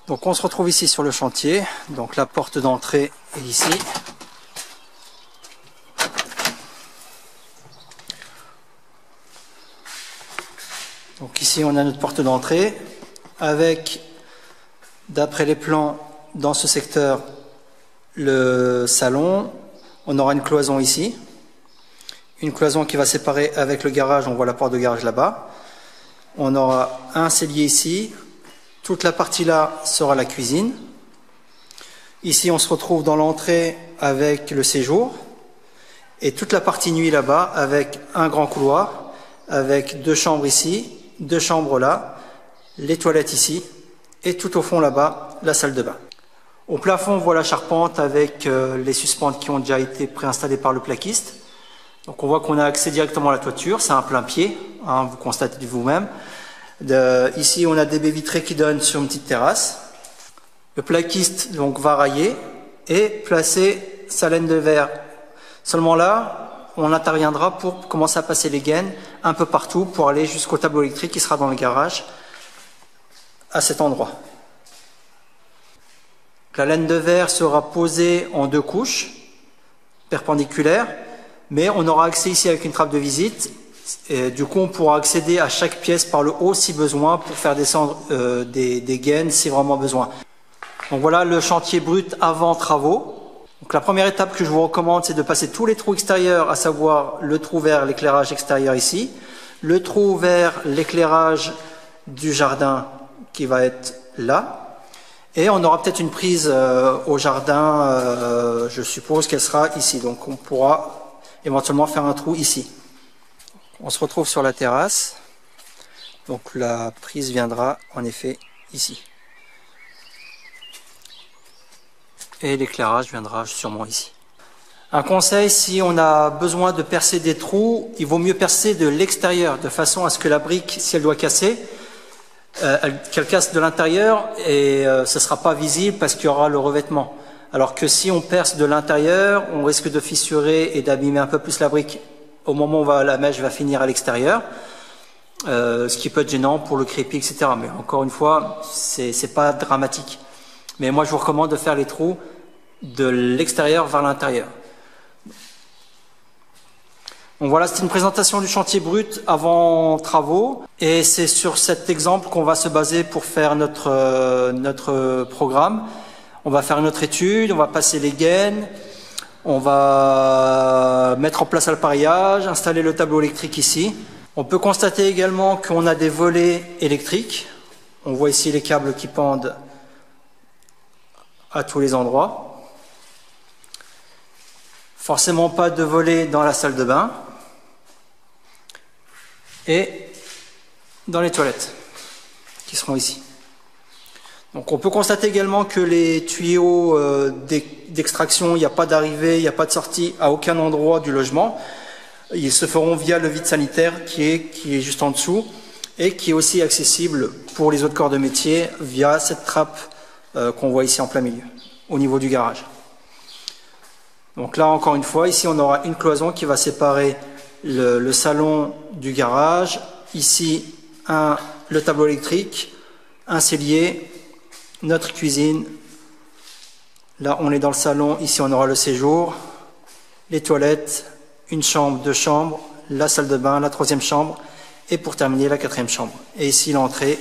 Donc on se retrouve ici sur le chantier. Donc la porte d'entrée est ici. Donc ici on a notre porte d'entrée avec, d'après les plans, dans ce secteur, le salon. On aura une cloison ici. Une cloison qui va séparer avec le garage, on voit la porte de garage là-bas. On aura un cellier ici. Toute la partie là sera la cuisine. Ici on se retrouve dans l'entrée avec le séjour. Et toute la partie nuit là-bas avec un grand couloir, avec 2 chambres ici, 2 chambres là, les toilettes ici, et tout au fond là-bas, la salle de bain. Au plafond, on voit la charpente avec les suspentes qui ont déjà été préinstallées par le plaquiste. Donc on voit qu'on a accès directement à la toiture, c'est un plein pied, hein, vous constatez vous-même. Ici on a des baies vitrées qui donnent sur une petite terrasse. Le plaquiste donc va railler et placer sa laine de verre. Seulement là, on interviendra pour commencer à passer les gaines un peu partout pour aller jusqu'au tableau électrique qui sera dans le garage à cet endroit. La laine de verre sera posée en 2 couches perpendiculaires. Mais on aura accès ici avec une trappe de visite. Et du coup, on pourra accéder à chaque pièce par le haut si besoin pour faire descendre des gaines si vraiment besoin. Donc voilà le chantier brut avant travaux. Donc la première étape que je vous recommande, c'est de passer tous les trous extérieurs, à savoir le trou vers l'éclairage extérieur ici, le trou vers l'éclairage du jardin qui va être là. Et on aura peut-être une prise au jardin, je suppose qu'elle sera ici. Donc on pourra éventuellement faire un trou ici. On se retrouve sur la terrasse. Donc la prise viendra en effet ici. Et l'éclairage viendra sûrement ici. Un conseil, si on a besoin de percer des trous, il vaut mieux percer de l'extérieur, de façon à ce que la brique, si elle doit casser, qu'elle casse de l'intérieur et ce ne sera pas visible parce qu'il y aura le revêtement. Alors que si on perce de l'intérieur, on risque de fissurer et d'abîmer un peu plus la brique au moment où la mèche va finir à l'extérieur, ce qui peut être gênant pour le crépi, etc. Mais encore une fois, c'est pas dramatique. Mais moi, je vous recommande de faire les trous de l'extérieur vers l'intérieur. Donc voilà, c'est une présentation du chantier brut avant travaux. Et c'est sur cet exemple qu'on va se baser pour faire notre programme. On va faire notre étude, on va passer les gaines, on va mettre en place l'appareillage, installer le tableau électrique ici. On peut constater également qu'on a des volets électriques. On voit ici les câbles qui pendent à tous les endroits. Forcément pas de volets dans la salle de bain. Et dans les toilettes, qui seront ici. Donc on peut constater également que les tuyaux d'extraction, il n'y a pas d'arrivée, il n'y a pas de sortie à aucun endroit du logement. Ils se feront via le vide sanitaire qui est juste en dessous et qui est aussi accessible pour les autres corps de métier via cette trappe qu'on voit ici en plein milieu, au niveau du garage. Donc là encore une fois, ici on aura une cloison qui va séparer le salon du garage. Ici le tableau électrique, un cellier, notre cuisine. Là on est dans le salon, ici on aura le séjour, les toilettes, une chambre, 2 chambres, la salle de bain, la 3e chambre et pour terminer la 4e chambre. Et ici l'entrée